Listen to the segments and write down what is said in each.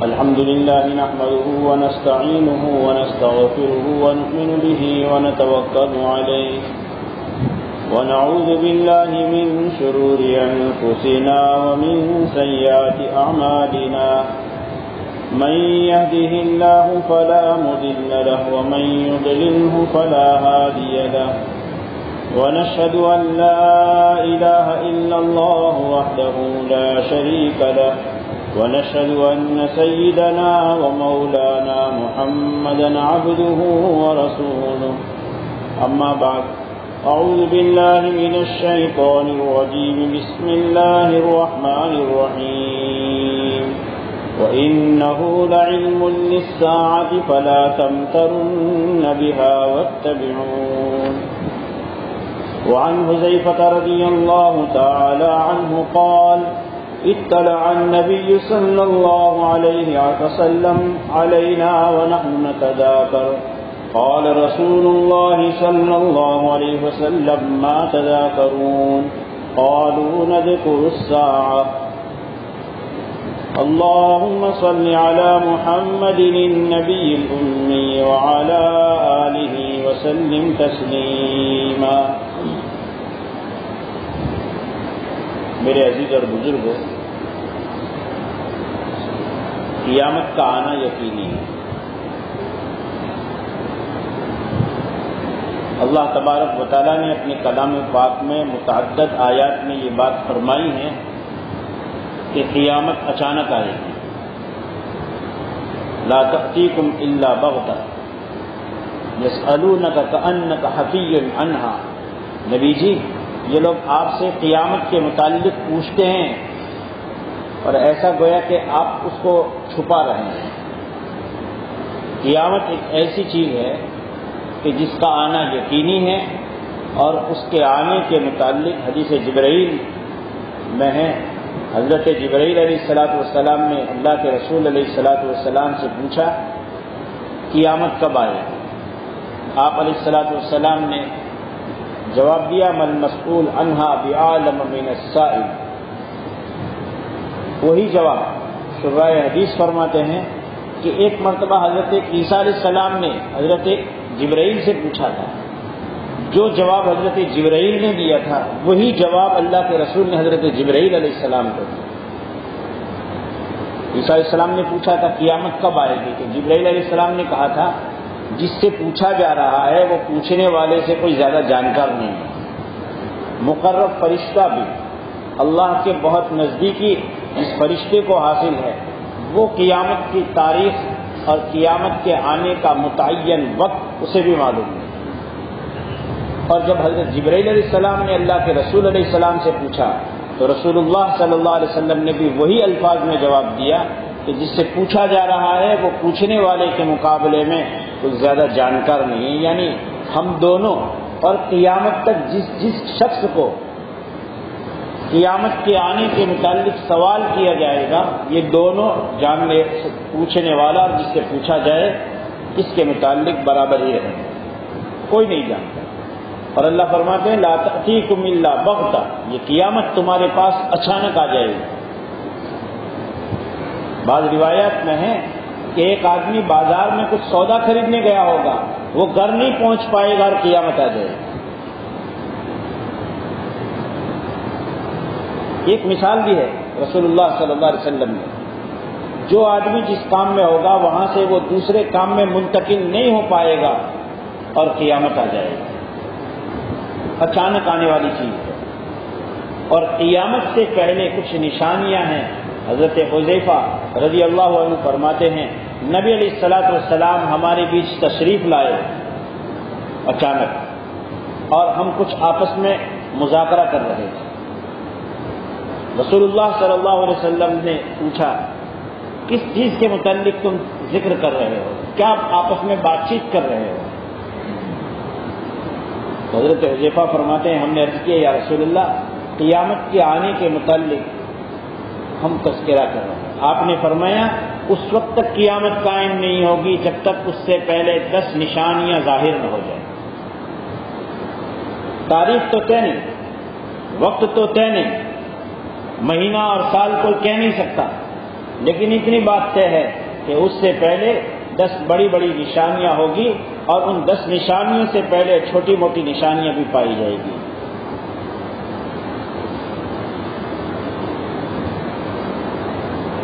الحمد لله نحمده ونستعينه ونستغفره ونؤمن به ونتوكل عليه ونعوذ بالله من شرور أنفسنا ومن سيئات أعمالنا من يهده الله فلا مضل له ومن يضلله فلا هادي له ونشهد أن لا إله إلا الله وحده لا شريك له ونشهد أن سيدنا ومولانا محمدا عبده ورسوله أما بعد أعوذ بالله من الشيطان الرجيم بسم الله الرحمن الرحيم وإنه لعلم للساعة فلا تمترن بها واتبعون وعن حذيفة رضي الله تعالى عنه قال اطلع النبي صلى الله عليه وسلم علينا ونحن نتذاكر قال رسول الله صلى الله عليه وسلم ما تذاكرون قالوا نذكر الساعة اللهم صل على محمد النبي الأمي وعلى آله وسلم تسليما. میرے عزیز اور بزرگوں، قیامت کا آنا یقینی ہے. اللہ تبارک و تعالیٰ نے اپنے کلام پاک میں متعدد آیات میں یہ بات فرمائی ہے کہ قیامت اچانک آئے گی. لا تأتیکم الا بغتہ یسألونک کأنک حفی عنہا. نبی جی، یہ لوگ آپ سے قیامت کے متعلق پوچھتے ہیں اور ایسا گویا کہ آپ اس کو چھپا رہے ہیں. قیامت ایک ایسی چیز ہے کہ جس کا آنا یقینی ہے، اور اس کے آنے کے متعلق حدیث جبرائیل میں ہے. حضرت جبرائیل علیہ الصلوۃ والسلام نے اللہ کے رسول علیہ الصلوۃ والسلام سے پوچھا قیامت کب آئے گی؟ آپ علیہ الصلوۃ والسلام نے جواب دیا من مسئول عنہا بعالم من السائل. وہی جواب شراح حدیث فرماتے ہیں کہ ایک مرتبہ حضرت عیسیٰ علیہ السلام نے حضرت جبرائیل سے پوچھا تھا. جو جواب حضرت جبرائیل نے دیا تھا وہی جواب اللہ کے رسول نے حضرت جبرائیل علیہ السلام کو دیا. عیسیٰ علیہ السلام نے پوچھا تھا قیامت کب آئے گی، تو جبرائیل علیہ السلام نے کہا تھا جس سے پوچھا جا رہا ہے وہ پوچھنے والے سے کوئی زیادہ جانکار نہیں ہے. مقرب فرشتہ بھی اللہ کے بہت نزدیکی جس فرشتے کو حاصل ہے وہ قیامت کی تاریخ اور قیامت کے آنے کا متعین وقت اسے بھی معلوم ہے. اور جب حضرت جبرائیل علیہ السلام نے اللہ کے رسول علیہ السلام سے پوچھا تو رسول اللہ صلی اللہ علیہ وسلم نے بھی وہی الفاظ میں جواب دیا کہ جس سے پوچھا جا رہا ہے وہ پوچھنے والے کے مقابلے میں کچھ زیادہ جانکار نہیں ہے. یعنی ہم دونوں اور قیامت تک جس شخص کو قیامت کے آنے کے متعلق سوال کیا جائے گا یہ دونوں جان لے، پوچھنے والا اور جس سے پوچھا جائے اس کے متعلق برابر ہی رہے، کوئی نہیں جانتا. اور اللہ فرماتے ہیں لا تأتیکم الا بغتہ، یہ قیامت تمہارے پاس اچانک آ جائے گی. بعض روایات میں ہے کہ ایک آدمی بازار میں کچھ سودا خریدنے گیا ہوگا، وہ گھر نہیں پہنچ پائے گا اور قیامت آ جائے گی. ایک مثال بھی ہے رسول اللہ صلی اللہ علیہ وسلم نے، جو آدمی جس کام میں ہوگا وہاں سے وہ دوسرے کام میں منتقل نہیں ہو پائے گا اور قیامت آ جائے گی. اچانک آنے والی چیز ہے. اور قیامت سے پہلے کچھ نشانیاں ہیں. حضرت حذیفہ رضی اللہ عنہ فرماتے ہیں نبی علیہ الصلوۃ والسلام ہمارے بیچ تشریف لائے اچانک، اور ہم کچھ آپس میں مذاکرہ کر رہے تھے. رسول اللہ صلی اللہ علیہ وسلم نے پوچھا کس چیز کے متعلق تم ذکر کر رہے ہو، کیا آپس میں بات چیت کر رہے ہو؟ حضرت حذیفہ فرماتے ہیں ہم نے عرض کیا یا رسول اللہ قیامت کے آنے کے متعلق ہم تذکرہ کر رہے ہیں. آپ نے فرمایا اس وقت تک قیامت قائم نہیں ہوگی جب تک اس سے پہلے 10 نشانیاں ظاہر نہ ہو جائیں. تاریخ تو طے نہیں، وقت تو طے نہیں، مہینہ اور سال کوئی کہہ نہیں سکتا، لیکن اتنی بات طے ہے کہ اس سے پہلے 10 بڑی بڑی نشانیاں ہوگی، اور ان 10 نشانیوں سے پہلے چھوٹی موٹی نشانیاں بھی پائی جائے گی۔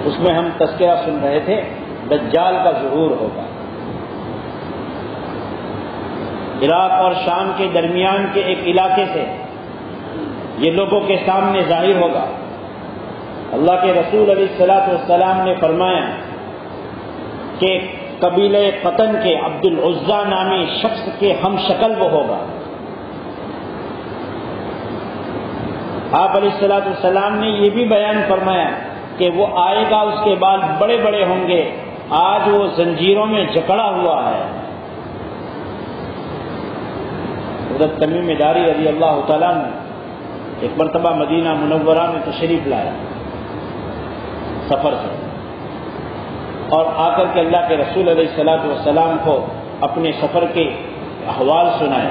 اس میں ہم تذکرہ سن رہے تھے، دجال کا ظہور ہوگا، عراق اور شام کے درمیان کے ایک علاقے سے یہ لوگوں کے سامنے ظاہر ہوگا۔ اللہ کے رسول علیہ الصلوۃ والسلام نے فرمایا کہ قبیلہ قطن کے عبد العزیٰ نامی شخص کے ہم شکل وہ ہوگا۔ آپ علیہ الصلوۃ والسلام نے یہ بھی بیان فرمایا کہ وہ آئے گا، اس کے بال بڑے بڑے ہوں گے، آج وہ زنجیروں میں جکڑا ہوا ہے۔ حضرت تمیم داری رضی اللہ تعالیٰ نے ایک مرتبہ مدینہ منورہ میں تشریف لایا سفر سے، اور آ کر کے اللہ کے رسول علیہ الصلوۃ والسلام کو اپنے سفر کے احوال سنائے۔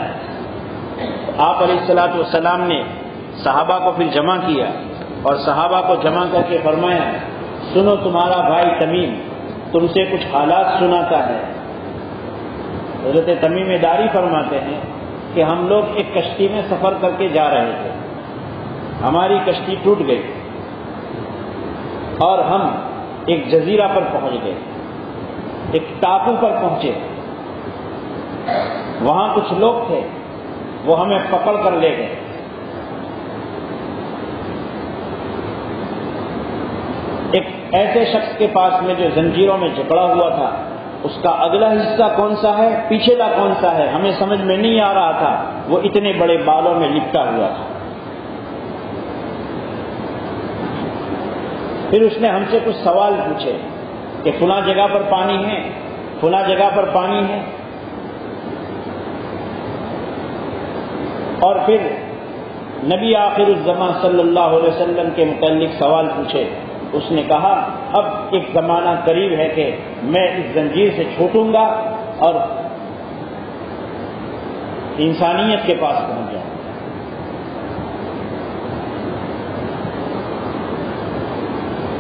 آپ علیہ الصلوۃ والسلام نے صحابہ کو پھر جمع کیا، اور صحابہ کو جمع کر کے فرمایا، سنو تمہارا بھائی تمیم تم سے کچھ حالات سناتا ہے۔ حضرت تمیم داری فرماتے ہیں کہ ہم لوگ ایک کشتی میں سفر کر کے جا رہے تھے، ہماری کشتی ٹوٹ گئی اور ہم ایک جزیرہ پر پہنچ گئے، ایک ٹاپو پر پہنچے، وہاں کچھ لوگ تھے، وہ ہمیں پکڑ کر لے گئے۔ ایک ایسے شخص کے پاس میں جو زنجیروں میں جکڑا ہوا تھا، اس کا اگلا حصہ کون سا ہے، پیچھلا کون سا ہے، ہمیں سمجھ میں نہیں آ رہا تھا، وہ اتنے بڑے بالوں میں لپٹا ہوا تھا۔ پھر اس نے ہم سے کچھ سوال پوچھے کہ فلاں جگہ پر پانی ہے، فلاں جگہ پر پانی ہے، اور پھر نبی آخر الزمان صلی اللہ علیہ وسلم کے متعلق سوال پوچھے۔ اس نے کہا اب ایک زمانہ قریب ہے کہ میں اس زنجیر سے چھوٹوں گا اور انسانیت کے پاس پہنچ جاؤں گا۔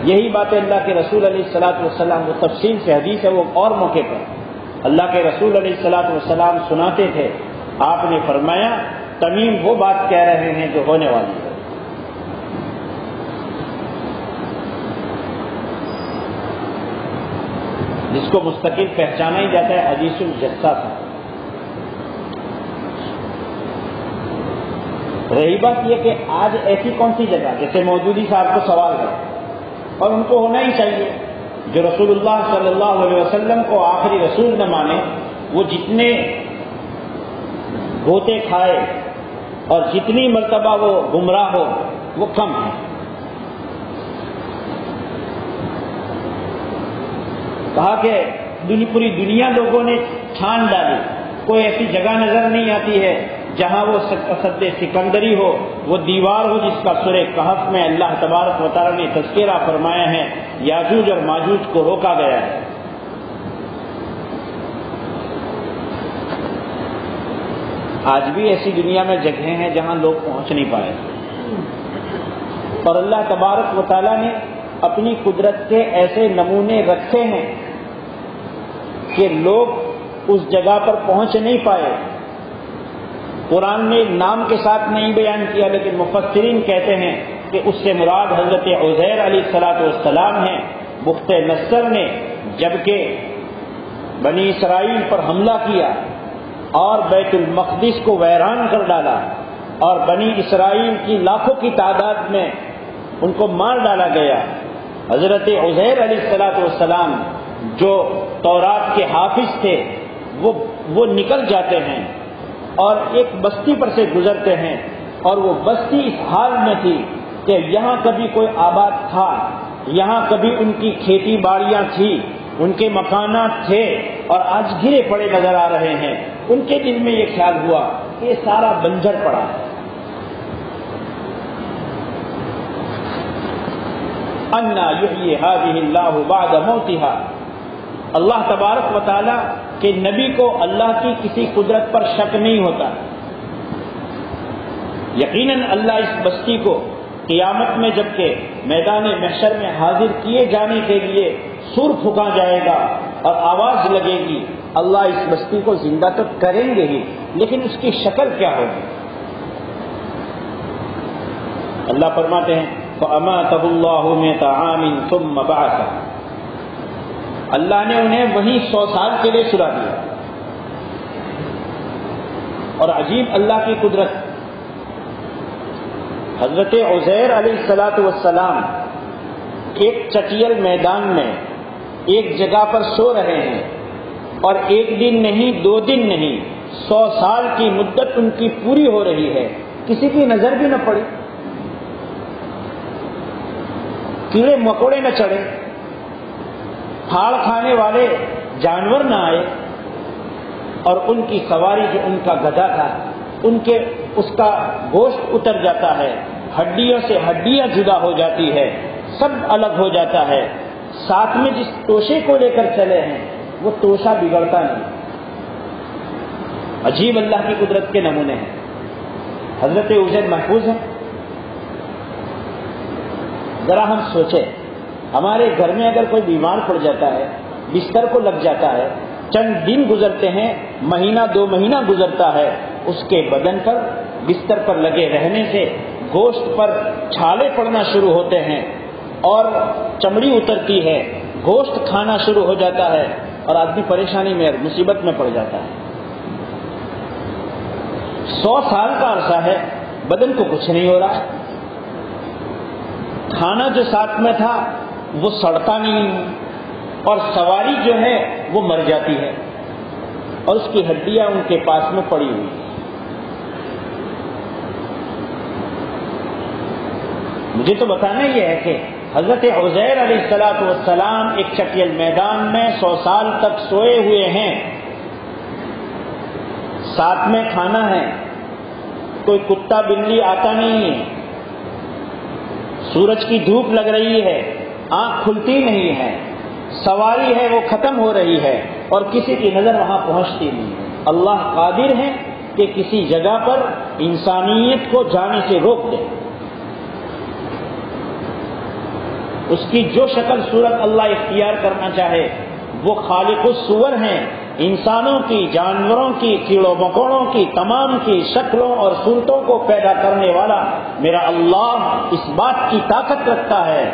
یہی باتیں اللہ کے رسول علیہ الصلوۃ والسلام، وہ تفصیل سے حدیث ہے، وہ اور موقع پر اللہ کے رسول علیہ الصلوۃ والسلام سناتے تھے۔ آپ نے فرمایا تمیم وہ بات کہہ رہے ہیں جو ہونے والی ہے۔ جس کو مستقل پہچانا ہی جاتا ہے حدیث الجساسہ۔ رہی بات یہ کہ آج ایسی کون سی جگہ، جیسے مودودی صاحب کو سوال ہے، اور ان کو ہونا ہی چاہیے، جو رسول اللہ صلی اللہ علیہ وسلم کو آخری رسول نہ مانے، وہ جتنے گوتے کھائے اور جتنی مرتبہ وہ گمراہ ہو وہ کم ہے۔ کہا کہ پوری دنیا لوگوں نے چھان ڈالی، کوئی ایسی جگہ نظر نہیں آتی ہے جہاں وہ سد سکندری ہو، وہ دیوار ہو جس کا سورہ کہف میں اللہ تبارک و تعالیٰ نے تذکرہ فرمایا ہے، یاجوج اور ماجوج کو روکا گیا ہے۔ آج بھی ایسی دنیا میں جگہیں ہیں جہاں لوگ پہنچ نہیں پائے، اور اللہ تبارک و تعالیٰ نے اپنی قدرت کے ایسے نمونے رکھے ہیں کہ لوگ اس جگہ پر پہنچ نہیں پائے۔ قرآن نے نام کے ساتھ نہیں بیان کیا، لیکن مفسرین کہتے ہیں کہ اس سے مراد حضرت عزیر علیہ الصلوۃ والسلام ہیں۔ بخت نصر نے جبکہ بنی اسرائیل پر حملہ کیا اور بیت المقدس کو ویران کر ڈالا، اور بنی اسرائیل کی لاکھوں کی تعداد میں ان کو مار ڈالا گیا، حضرت عزیر علیہ الصلوۃ والسلام جو تورات کے حافظ تھے وہ نکل جاتے ہیں اور ایک بستی پر سے گزرتے ہیں، اور وہ بستی اس حال میں تھی کہ یہاں کبھی کوئی آباد تھا، یہاں کبھی ان کی کھیتی باڑیاں تھی، ان کے مکانات تھے، اور آج گرے پڑے نظر آ رہے ہیں۔ ان کے دل میں یہ خیال ہوا کہ یہ سارا بنجر پڑا ہے۔ انا یحیی ھذہ اللہ بعد موتھا، اللہ تبارک و تعالیٰ کے نبی کو اللہ کی کسی قدرت پر شک نہیں ہوتا۔ یقیناً اللہ اس بستی کو قیامت میں جبکہ میدان محشر میں حاضر کیے جانے کے لیے سور پھونکا جائے گا اور آواز لگے گی، اللہ اس بستی کو زندہ تو کریں گے ہی، لیکن اس کی شکل کیا ہوگی؟ اللہ فرماتے ہیں فَأَمَاتَهُ اللَّهُ مِائَةَ عَامٍ ثُمَّ بَعَثَهُ، اللہ نے انہیں وہیں 100 سال کے لیے سلا دیا۔ اور عجیب اللہ کی قدرت، حضرت عزیر علیہ السلام ایک چٹیل میدان میں ایک جگہ پر سو رہے ہیں، اور ایک دن نہیں، 2 دن نہیں، 100 سال کی مدت ان کی پوری ہو رہی ہے، کسی کی نظر بھی نہ پڑی، کیڑے مکوڑے نہ چڑھے، پھاڑ کھانے والے جانور نہ آئے، اور ان کی سواری جو ان کا گدھا تھا اس کا گوشت اتر جاتا ہے، ہڈیوں سے ہڈیاں جدا ہو جاتی ہے، سب الگ ہو جاتا ہے، ساتھ میں جس توشے کو لے کر چلے ہیں وہ توشا بگڑتا نہیں۔ عجیب اللہ کی قدرت کے نمونے ہیں۔ حضرت عزیر محفوظ ہیں۔ ذرا ہم سوچیں، ہمارے گھر میں اگر کوئی بیمار پڑ جاتا ہے، بستر کو لگ جاتا ہے، چند دن گزرتے ہیں، مہینہ 2 مہینہ گزرتا ہے، اس کے بدن پر بستر پر لگے رہنے سے گوشت پر چھالے پڑنا شروع ہوتے ہیں اور چمڑی اترتی ہے، گوشت کھانا شروع ہو جاتا ہے، اور آدمی پریشانی میں اور مصیبت میں پڑ جاتا ہے۔ 100 سال کا عرصہ ہے، بدن کو کچھ نہیں ہو رہا، کھانا جو ساتھ میں تھا وہ سڑتا نہیں، اور سواری جو ہے وہ مر جاتی ہے، اور اس کی ہڈیاں ان کے پاس میں پڑی ہوئی ہیں۔ مجھے تو بتانا یہ ہے کہ حضرت عزیر علیہ السلام ایک چٹیل میدان میں 100 سال تک سوئے ہوئے ہیں، ساتھ میں کھانا ہے، کوئی کتا بلی آتا نہیں ہے، سورج کی دھوپ لگ رہی ہے، آنکھ کھلتی نہیں ہے، سواری ہے وہ ختم ہو رہی ہے، اور کسی کی نظر وہاں پہنچتی نہیں ہے۔ اللہ قادر ہے کہ کسی جگہ پر انسانیت کو جانے سے روک دے، اس کی جو شکل صورت اللہ اختیار کرنا چاہے، وہ خالق الصور ہیں، انسانوں کی، جانوروں کی، کیڑوں مکوڑوں کی، تمام کی شکلوں اور صورتوں کو پیدا کرنے والا میرا اللہ اس بات کی طاقت رکھتا ہے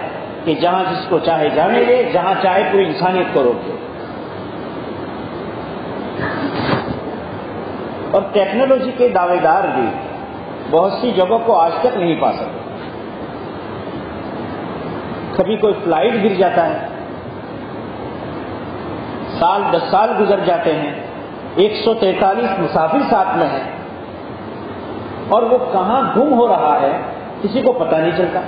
کہ جہاں جس کو چاہے جانے دے، جہاں چاہے پوری انسانیت کو روک دے۔ اور ٹیکنالوجی کے دعوے دار بھی بہت سی جگہوں کو آج تک نہیں پا سکتے۔ کبھی کوئی فلائٹ گر جاتا ہے، سال 10 سال گزر جاتے ہیں، 143 مسافر ساتھ میں ہیں، اور وہ کہاں گم ہو رہا ہے کسی کو پتہ نہیں چلتا،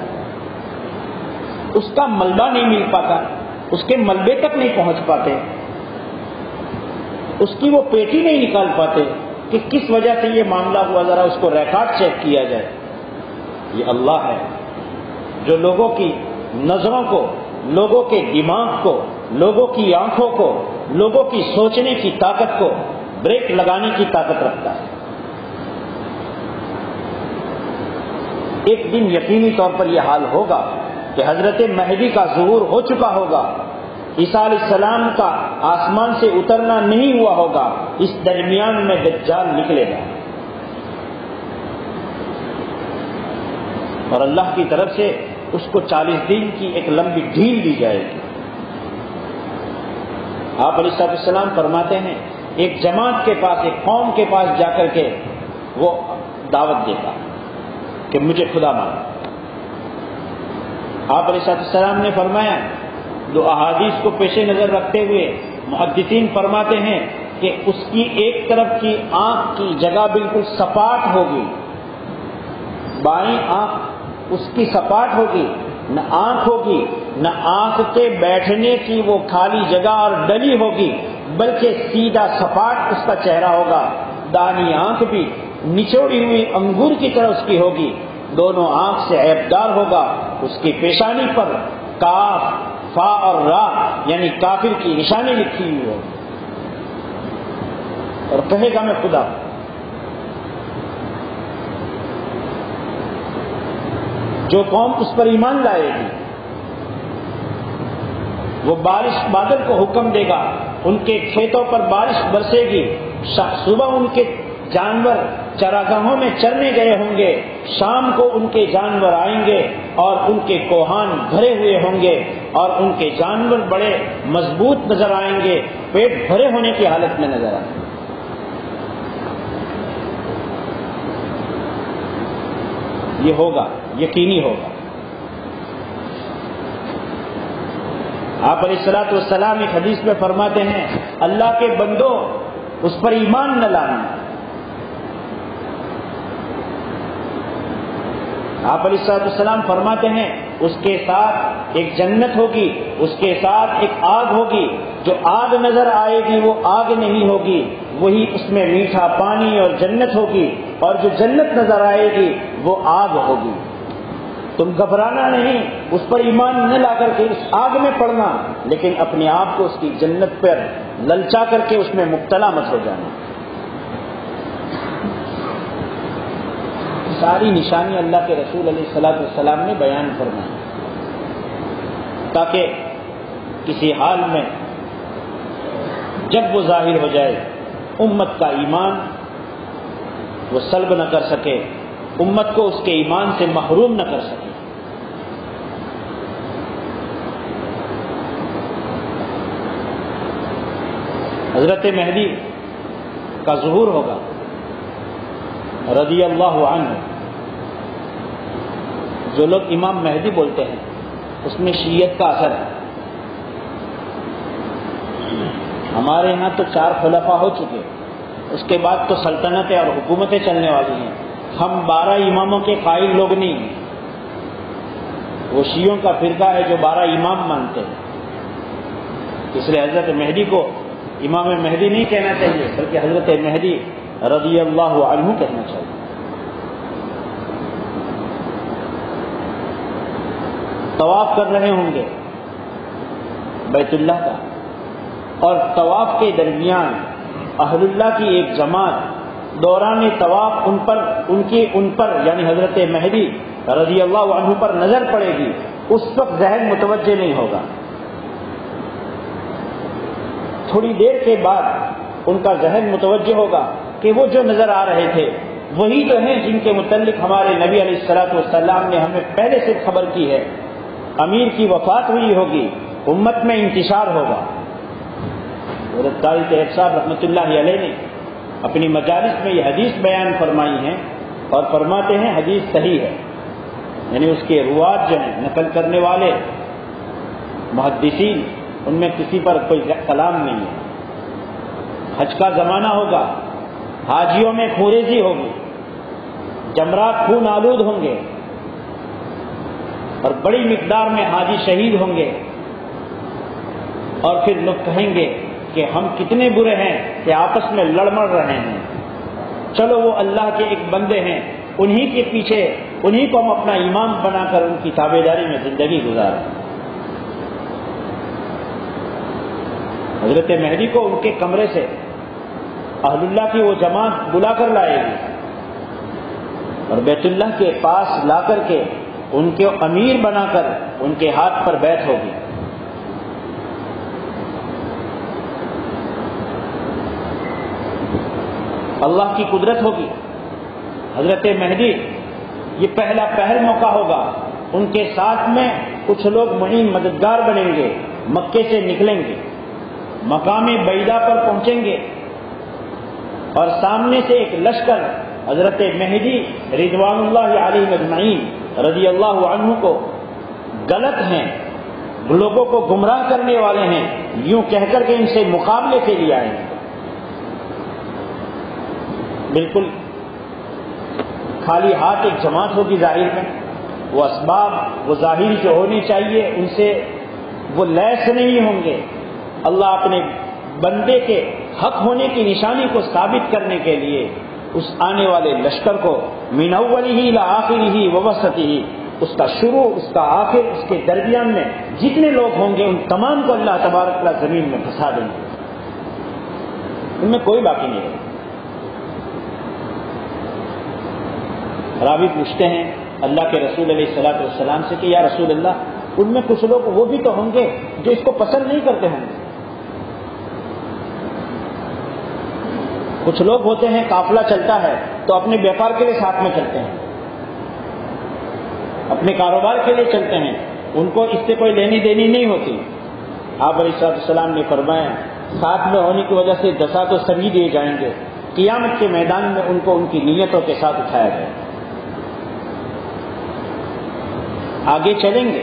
اس کا ملبہ نہیں مل پاتا، اس کے ملبے تک نہیں پہنچ پاتے، اس کی وہ پیٹی نہیں نکال پاتے کہ کس وجہ سے یہ معاملہ ہوا، ذرا اس کو ریکارڈ چیک کیا جائے۔ یہ اللہ ہے جو لوگوں کی نظروں کو، لوگوں کے دماغ کو، لوگوں کی آنکھوں کو، لوگوں کی سوچنے کی طاقت کو بریک لگانے کی طاقت رکھتا ہے۔ ایک دن یقینی طور پر یہ حال ہوگا کہ حضرت مہدی کا ظہور ہو چکا ہوگا، عیسیٰ علیہ السلام کا آسمان سے اترنا نہیں ہوا ہوگا، اس درمیان میں دجال نکلے گا، اور اللہ کی طرف سے اس کو 40 دن کی ایک لمبی ڈھیل دی جائے گی۔ آپ علیہ السلام فرماتے ہیں ایک جماعت کے پاس، ایک قوم کے پاس جا کر کے وہ دعوت دیتا کہ مجھے خدا مانو۔ آپ علیہ السلام نے فرمایا، 2 احادیث کو پیش نظر رکھتے ہوئے محدثین فرماتے ہیں کہ اس کی ایک طرف کی آنکھ کی جگہ بالکل سپاٹ ہوگی، بائیں آنکھ اس کی سپاٹ ہوگی، نہ آنکھ ہوگی، نہ آنکھ کے بیٹھنے کی وہ خالی جگہ اور ڈلی ہوگی، بلکہ سیدھا سپاٹ اس کا چہرہ ہوگا، دانی آنکھ بھی نچوڑی ہوئی انگور کی طرح اس کی ہوگی، دونوں آنکھ سے عیبدار ہوگا، اس کی پیشانی پر کاف، فا اور را یعنی کافر کی نشانی لکھی ہوئی ہوگی، اور کہے گا میں خدا۔ جو قوم اس پر ایمان لائے گی وہ بادل کو حکم دے گا، ان کے کھیتوں پر بارش برسے گی، صبح ان کے جانور چراگاہوں میں چرنے گئے ہوں گے، شام کو ان کے جانور آئیں گے اور ان کے کوہان بھرے ہوئے ہوں گے اور ان کے جانور بڑے مضبوط نظر آئیں گے، پیٹ بھرے ہونے کی حالت میں نظر آئیں گے۔ یہ ہوگا، یقینی ہوگا۔ آپ علیہ الصلوۃ والسلام ایک حدیث میں فرماتے ہیں، اللہ کے بندو اس پر ایمان نہ لانا۔ آپ علیہ الصلوۃ والسلام فرماتے ہیں اس کے ساتھ ایک جنت ہوگی، اس کے ساتھ ایک آگ ہوگی، جو آگ نظر آئے گی وہ آگ نہیں ہوگی، وہی اس میں میٹھا پانی اور جنت ہوگی، اور جو جنت نظر آئے گی وہ آگ ہوگی۔ تم گھبرانا نہیں، اس پر ایمان نہ لا کر کے اس آگ میں پڑنا، لیکن اپنے آپ کو اس کی جنت پر للچا کر کے اس میں مبتلا مت ہو جانا۔ ساری نشانی اللہ کے رسول علیہ الصلوۃ والسلام نے بیان فرمائی تاکہ کسی حال میں جب وہ ظاہر ہو جائے امت کا ایمان وہ سلب نہ کر سکے، امت کو اس کے ایمان سے محروم نہ کر سکے۔ حضرت مہدی کا ظہور ہوگا رضی اللہ عنہ۔ جو لوگ امام مہدی بولتے ہیں اس میں شیعت کا اثر ہے۔ ہمارے یہاں تو 4 خلفاء ہو چکے، اس کے بعد تو سلطنتیں اور حکومتیں چلنے والی ہیں۔ ہم 12 اماموں کے قائل لوگ نہیں ہیں، وہ شیعوں کا فرقہ ہے جو 12 امام مانتے ہیں۔ اس لیے حضرت مہدی کو امام مہدی نہیں کہنا چاہیے بلکہ حضرت مہدی رضی اللہ عنہ کہنا چاہیے۔ طواف کر رہے ہوں گے بیت اللہ کا، اور طواف کے درمیان اہل اللہ کی ایک جماعت دوران طواف ان پر یعنی حضرت مہدی رضی اللہ عنہ پر نظر پڑے گی، اس وقت ذہن متوجہ نہیں ہوگا۔ تھوڑی دیر کے بعد ان کا ذہن متوجہ ہوگا کہ وہ جو نظر آ رہے تھے وہی تو ہیں جن کے متعلق ہمارے نبی علیہ الصلوۃ والسلام نے ہمیں پہلے سے خبر کی ہے۔ امیر کی وفات ہوئی ہوگی، امت میں انتشار ہوگا۔ حضرت قاری طیب صاحب رحمۃ اللہ علیہ نے اپنی مجالس میں یہ حدیث بیان فرمائی ہیں اور فرماتے ہیں حدیث صحیح ہے، یعنی اس کے روات جو ہیں نقل کرنے والے محدثین ان میں کسی پر کوئی کلام نہیں ہے۔ حج کا زمانہ ہوگا، حاجیوں میں خوریزی ہوگی، جمرات خون آلود ہوں گے اور بڑی مقدار میں حاجی شہید ہوں گے، اور پھر لوگ کہیں گے کہ ہم کتنے برے ہیں کہ آپس میں لڑ مڑ رہے ہیں، چلو وہ اللہ کے ایک بندے ہیں، انہی کے پیچھے انہی کو ہم اپنا امام بنا کر ان کی تابعداری میں زندگی گزاریں۔ حضرت مہدی کو ان کے کمرے سے اہل اللہ کی وہ جماعت بلا کر لائے گی اور بیت اللہ کے پاس لا کر کے ان کے امیر بنا کر ان کے ہاتھ پر بیعت ہوگی۔ اللہ کی قدرت ہوگی، حضرت مہدی یہ پہلا موقع ہوگا، ان کے ساتھ میں کچھ لوگ معین مددگار بنیں گے، مکے سے نکلیں گے، مقام بیضا پر پہنچیں گے، اور سامنے سے ایک لشکر حضرت مہدی رضوان اللہ علیہ اجمعین رضی اللہ عنہ کو غلط ہیں، لوگوں کو گمراہ کرنے والے ہیں یوں کہہ کر کے ان سے مقابلے کے لیے آئیں گے۔ بالکل خالی ہاتھ ایک جماعت ہوگی ظاہر میں، وہ اسباب وہ ظاہری جو ہونے چاہیے ان سے وہ لیس نہیں ہوں گے۔ اللہ اپنے بندے کے حق ہونے کی نشانی کو ثابت کرنے کے لیے اس آنے والے لشکر کو من اوله الى آخره ووسطه، اس کا شروع اس کا آخر اس کے درمیان میں جتنے لوگ ہوں گے ان تمام کو اللہ تبارک و تعالی زمین میں پھنسا دیں گے، ان میں کوئی باقی نہیں رہے۔ راوی پوچھتے ہیں اللہ کے رسول علیہ الصلوۃ والسلام سے کہ یا رسول اللہ، ان میں کچھ لوگ وہ بھی تو ہوں گے جو اس کو پسند نہیں کرتے ہوں گے. کچھ لوگ ہوتے ہیں قافلہ چلتا ہے تو اپنے بیپار کے لیے ساتھ میں چلتے ہیں، اپنے کاروبار کے لیے چلتے ہیں، ان کو اس سے کوئی لینی دینی نہیں ہوتی. آپ علیہ السلام نے فرمایا ساتھ میں ہونے کی وجہ سے جزا تو سبھی دیے جائیں گے، قیامت کے میدان میں ان کو ان کی نیتوں کے ساتھ اٹھایا جائے. آگے چلیں گے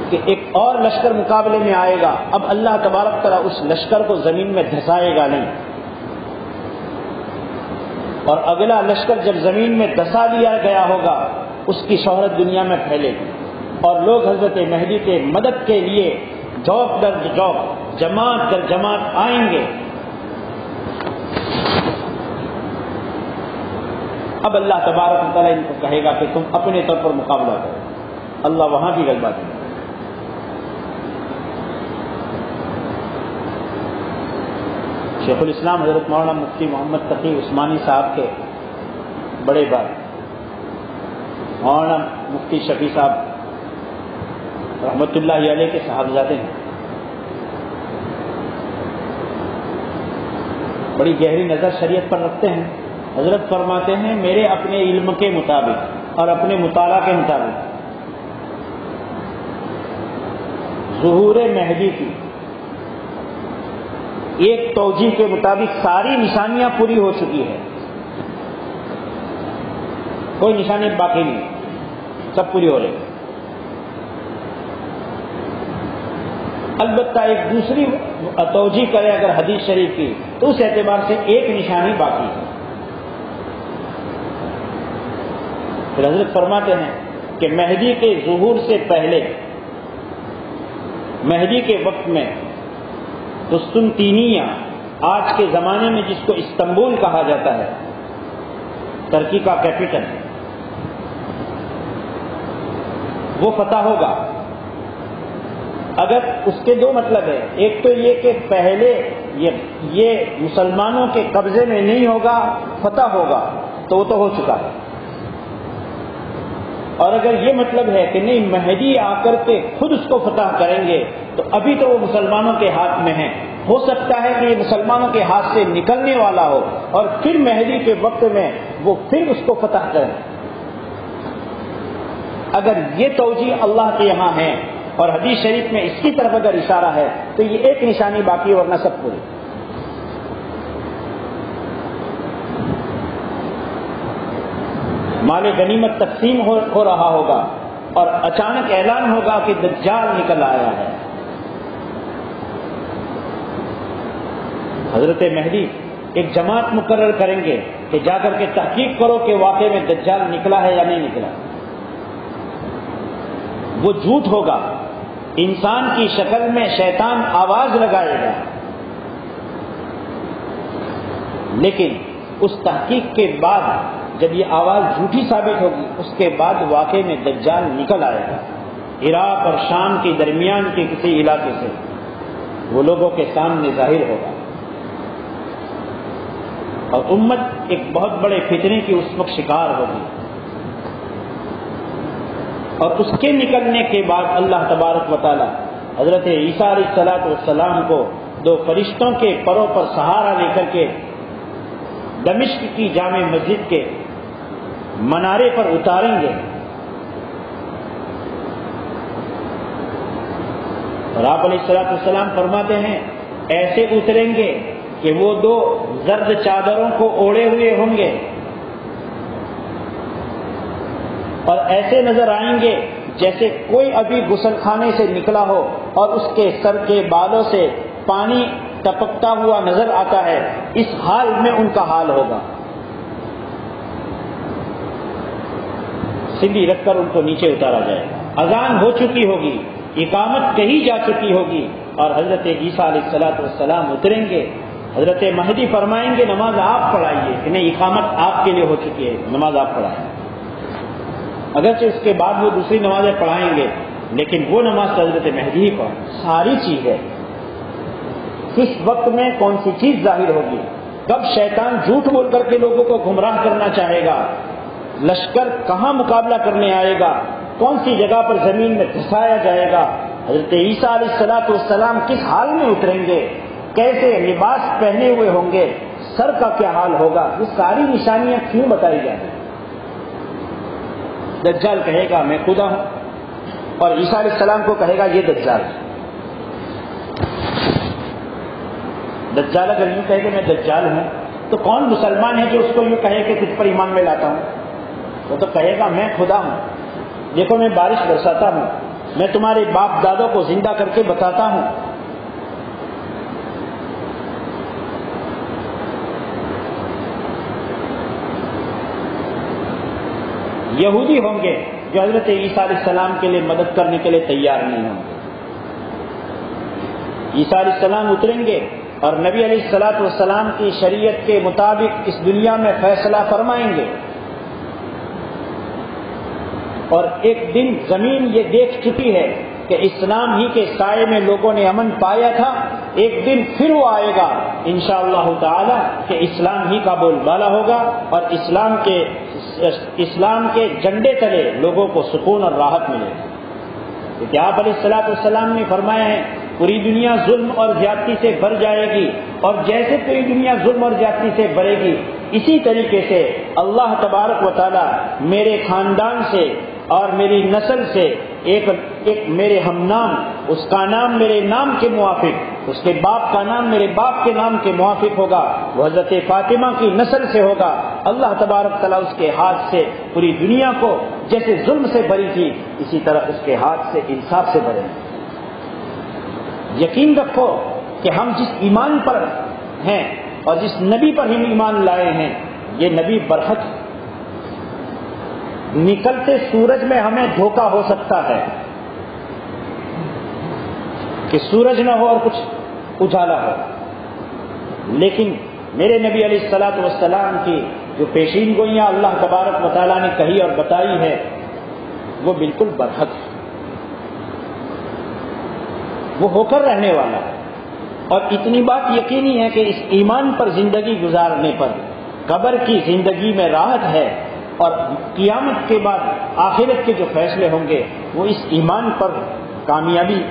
کہ ایک اور لشکر مقابلے میں آئے گا. اب اللہ تبارک تعالیٰ اس لشکر کو زمین میں دھسائے گا نہیں، اور اگلا لشکر جب زمین میں دھسا لیا گیا ہوگا اس کی شہرت دنیا میں پھیلے گی، اور لوگ حضرت مہدی کے مدد کے لیے جوق در جوق، جماعت در جماعت آئیں گے. اب اللہ تبارک و تعالیٰ ان کو کہے گا کہ تم اپنے طور پر مقابلہ کرو. اللہ وہاں بھی غلبہ دے گا. شیخ الاسلام حضرت مولانا مفتی محمد تقی عثمانی صاحب کے بڑے بھائی مولانا مفتی شفیع صاحب رحمۃ اللہ علیہ کے صاحبزادے ہیں. بڑی گہری نظر شریعت پر رکھتے ہیں. حضرت فرماتے ہیں میرے اپنے علم کے مطابق اور اپنے مطالعہ کے مطابق ظہور مہدی کی ایک توجیہ کے مطابق ساری نشانیاں پوری ہو چکی ہے، کوئی نشانی باقی نہیں، سب پوری ہو رہی ہے. البتہ ایک دوسری توجیہ کرے اگر حدیث شریف کی تو اس اعتبار سے ایک نشانی باقی ہے. پھر حضرت فرماتے ہیں کہ مہدی کے ظہور سے پہلے، مہدی کے وقت میں قسطنطینیہ آج کے زمانے میں جس کو استنبول کہا جاتا ہے، ترکی کا کیپٹل، وہ فتح ہوگا. اگر اس کے دو مطلب ہے، ایک تو یہ کہ پہلے یہ مسلمانوں کے قبضے میں نہیں ہوگا، فتح ہوگا، تو وہ تو ہو چکا ہے. اور اگر یہ مطلب ہے کہ نہیں مہدی آ کر کے خود اس کو فتح کریں گے تو ابھی تو وہ مسلمانوں کے ہاتھ میں ہے، ہو سکتا ہے کہ یہ مسلمانوں کے ہاتھ سے نکلنے والا ہو اور پھر مہدی کے وقت میں وہ پھر اس کو فتح کریں. اگر یہ توجیہ اللہ کے یہاں ہے اور حدیث شریف میں اس کی طرف اگر اشارہ ہے تو یہ ایک نشانی باقی ورنہ سب پوری. مال غنیمت تقسیم ہو رہا ہوگا اور اچانک اعلان ہوگا کہ دجال نکل آیا ہے. حضرت مہدی ایک جماعت مقرر کریں گے کہ جا کر کے تحقیق کرو کہ واقعے میں دجال نکلا ہے یا نہیں نکلا. وہ جھوٹ ہوگا، انسان کی شکل میں شیطان آواز لگائے گا، لیکن اس تحقیق کے بعد جب یہ آواز جھوٹی ثابت ہوگی اس کے بعد واقعے میں دجال نکل آئے گا. عراق اور شام کے درمیان کے کسی علاقے سے وہ لوگوں کے سامنے ظاہر ہوگا، اور امت ایک بہت بڑے فتنے کی اس وقت شکار ہوگی. اور اس کے نکلنے کے بعد اللہ تبارک و تعالی حضرت عیسیٰ علیہ السلام کو دو فرشتوں کے پروں پر سہارا لے کر کے دمشق کی جامع مسجد کے منارے پر اتاریں گے. اور آپ علیہ السلام فرماتے ہیں ایسے اتریں گے کہ وہ دو زرد چادروں کو اوڑھے ہوئے ہوں گے اور ایسے نظر آئیں گے جیسے کوئی ابھی غسل خانے سے نکلا ہو اور اس کے سر کے بالوں سے پانی ٹپکتا ہوا نظر آتا ہے. اس حال میں ان کا حال ہوگا. سیڑھی رکھ کر ان کو نیچے اتارا جائے گا. اذان ہو چکی ہوگی، اقامت کہی جا چکی ہوگی اور حضرت عیسیٰ علیہ السلام اتریں گے. حضرت مہدی فرمائیں گے نماز آپ پڑھائیے، کہ نہیں اقامت آپ کے لیے ہو چکی ہے، نماز آپ پڑھائیں. اگرچہ اس کے بعد وہ دوسری نمازیں پڑھائیں گے لیکن وہ نماز حضرت مہدی ہی پڑھیں. ساری چیز ہے کس وقت میں کون سی چیز ظاہر ہوگی کب شیطان جھوٹ بول کر کے لوگوں کو گمراہ کرنا چاہے گا، لشکر کہاں مقابلہ کرنے آئے گا، کون سی جگہ پر زمین میں دھسایا جائے گا، حضرت عیسیٰ علیہ السلام کس حال میں اتریں گے، کیسے لباس پہنے ہوئے ہوں گے، سر کا کیا حال ہوگا، یہ ساری نشانیاں کیوں بتائی جائیں؟ دجال کہے گا میں خدا ہوں، اور عیسیٰ علیہ السلام کو کہے گا یہ دجال ہے۔ دجال اگر یوں کہے کہ میں دجال ہوں تو کون مسلمان ہے جو اس کو یوں کہے کہ تجھ پر ایمان میں لاتا ہوں؟ وہ تو کہے گا میں خدا ہوں، دیکھو میں بارش برساتا ہوں، میں تمہارے باپ دادوں کو زندہ کر کے بتاتا ہوں۔ یہودی ہوں گے جو حضرت عیسیٰ علیہ السلام کے لیے مدد کرنے کے لیے تیار نہیں ہوں گے۔ عیسیٰ علیہ السلام اتریں گے اور نبی علیہ السلام کی شریعت کے مطابق اس دنیا میں فیصلہ فرمائیں گے، اور ایک دن زمین یہ دیکھ چکی ہے کہ اسلام ہی کے سائے میں لوگوں نے امن پایا تھا، ایک دن پھر وہ آئے گا انشاءاللہ تعالی کہ اسلام ہی کا بول بالا ہوگا، اور اسلام کے جھنڈے تلے لوگوں کو سکون اور راحت ملے گا۔ کیونکہ آپ علیہ السلام نے فرمایا ہے پوری دنیا ظلم اور زیادتی سے بھر جائے گی، اور جیسے پوری دنیا ظلم اور زیادتی سے بھرے گی اسی طریقے سے اللہ تبارک و تعالی میرے خاندان سے اور میری نسل سے ایک میرے ہم نام، اس کا نام میرے نام کے موافق، اس کے باپ کا نام میرے باپ کے نام کے موافق ہوگا، وہ حضرت فاطمہ کی نسل سے ہوگا۔ اللہ تبارک تعالیٰ اس کے ہاتھ سے پوری دنیا کو جیسے ظلم سے بھری تھی اسی طرح اس کے ہاتھ سے انصاف سے بھرے۔ یقین رکھو کہ ہم جس ایمان پر ہیں اور جس نبی پر ہم ایمان لائے ہیں یہ نبی برحق ہے۔ نکلتے سورج میں ہمیں دھوکہ ہو سکتا ہے کہ سورج نہ ہو اور کچھ اجالا ہو، لیکن میرے نبی علیہ السلام کی جو پیشین گوئیاں اللہ تبارک و تعالیٰ نے کہی اور بتائی ہے وہ بالکل برحق ہے، وہ ہو کر رہنے والا ہے۔ اور اتنی بات یقینی ہے کہ اس ایمان پر زندگی گزارنے پر قبر کی زندگی میں راحت ہے، اور قیامت کے بعد آخرت کے جو فیصلے ہوں گے وہ اس ایمان پر کامیابی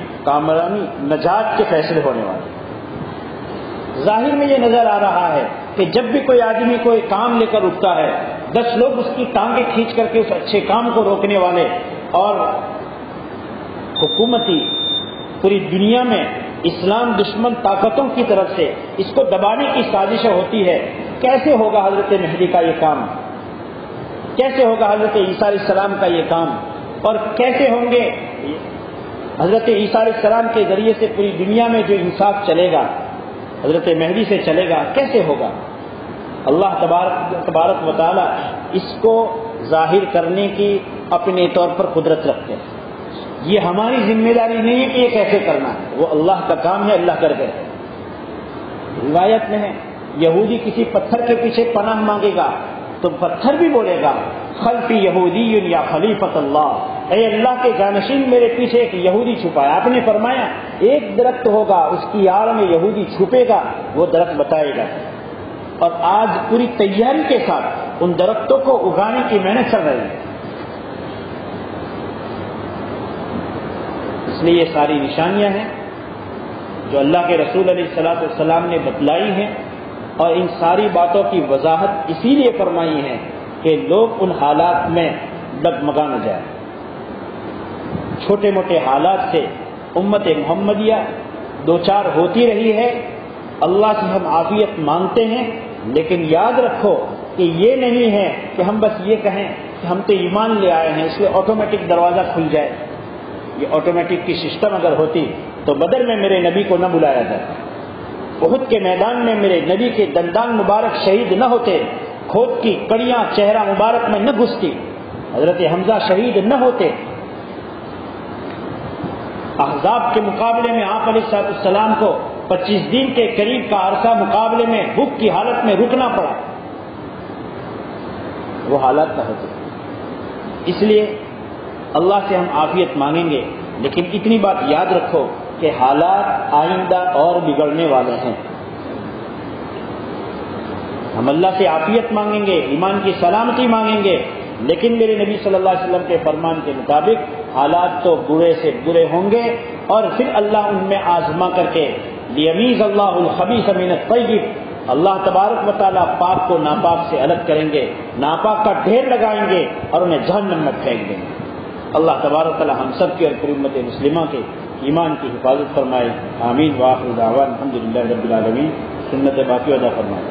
نجات کے فیصلے ہونے والے۔ ظاہر میں یہ نظر آ رہا ہے کہ جب بھی کوئی آدمی کوئی کام لے کر اٹھتا ہے 10 لوگ اس کی ٹانگیں کھینچ کر کے اس اچھے کام کو روکنے والے، اور حکومتی پوری دنیا میں اسلام دشمن طاقتوں کی طرف سے اس کو دبانے کی سازشیں ہوتی ہے۔ کیسے ہوگا حضرت مہدی کا یہ کام، کیسے ہوگا حضرت عیسیٰ علیہ السلام کا یہ کام، اور کیسے ہوں گے حضرت عیسیٰ علیہ السلام کے ذریعے سے پوری دنیا میں جو انصاف چلے گا حضرت مہدی سے چلے گا، کیسے ہوگا؟ اللہ تبارک و تعالی اس کو ظاہر کرنے کی اپنے طور پر قدرت رکھتے ہیں۔ یہ ہماری ذمہ داری نہیں ہے کہ یہ کیسے کرنا ہے، وہ اللہ کا کام ہے، اللہ کر گئے۔ روایت میں ہے یہودی کسی پتھر کے پیچھے پناہ مانگے گا تو پتھر بھی بولے گا خلفی یہودی یا خلیفۃ اللہ، اے اللہ کے جانشین میرے پیچھے ایک یہودی چھپا ہے۔ آپ نے فرمایا ایک درخت ہوگا اس کی آڑ میں یہودی چھپے گا، وہ درخت بتائے گا۔ اور آج پوری تیاری کے ساتھ ان درختوں کو اگانے کی محنت چل رہی ہے۔ اس لیے یہ ساری نشانیاں ہیں جو اللہ کے رسول علیہ السلام نے بتلائی ہیں، اور ان ساری باتوں کی وضاحت اسی لیے فرمائی ہے کہ لوگ ان حالات میں ڈگمگا نہ جائیں۔ چھوٹے موٹے حالات سے امت محمدیہ دوچار ہوتی رہی ہے، اللہ سے ہم عافیت مانگتے ہیں، لیکن یاد رکھو کہ یہ نہیں ہے کہ ہم بس یہ کہیں کہ ہم تو ایمان لے آئے ہیں اس لیے آٹومیٹک دروازہ کھل جائے۔ یہ آٹومیٹک کی سسٹم اگر ہوتی تو بدر میں میرے نبی کو نہ بلایا جاتا، احد کے میدان میں میرے نبی کے دندان مبارک شہید نہ ہوتے، کھود کی کڑیاں چہرہ مبارک میں نہ گھستی، حضرت حمزہ شہید نہ ہوتے، احزاب کے مقابلے میں آپ علیہ السلام کو 25 دن کے قریب کا عرصہ مقابلے میں بھوک کی حالت میں رکنا پڑا، وہ حالات نہ ہوتے۔ اس لیے اللہ سے ہم عافیت مانگیں گے، لیکن اتنی بات یاد رکھو کہ حالات آئندہ اور بگڑنے والے ہیں۔ ہم اللہ سے عافیت مانگیں گے، ایمان کی سلامتی مانگیں گے، لیکن میرے نبی صلی اللہ علیہ وسلم کے فرمان کے مطابق حالات تو برے سے برے ہوں گے، اور پھر اللہ ان میں آزما کر کے لیمیز اللہ الخبیث من الطیب، اللہ تبارک و تعالیٰ پاک کو ناپاک سے الگ کریں گے، ناپاک کا ڈھیر لگائیں گے اور انہیں جہنم میں پھینک دیں گے۔ اللہ تبارک و تعالیٰ ہم سب کی اور پوری امت مسلمہ کے ایمان کی حفاظت فرمائے، آمین۔ وآخر دعوانا الحمدللہ رب العالمین، سنت باقی ادا فرمائے۔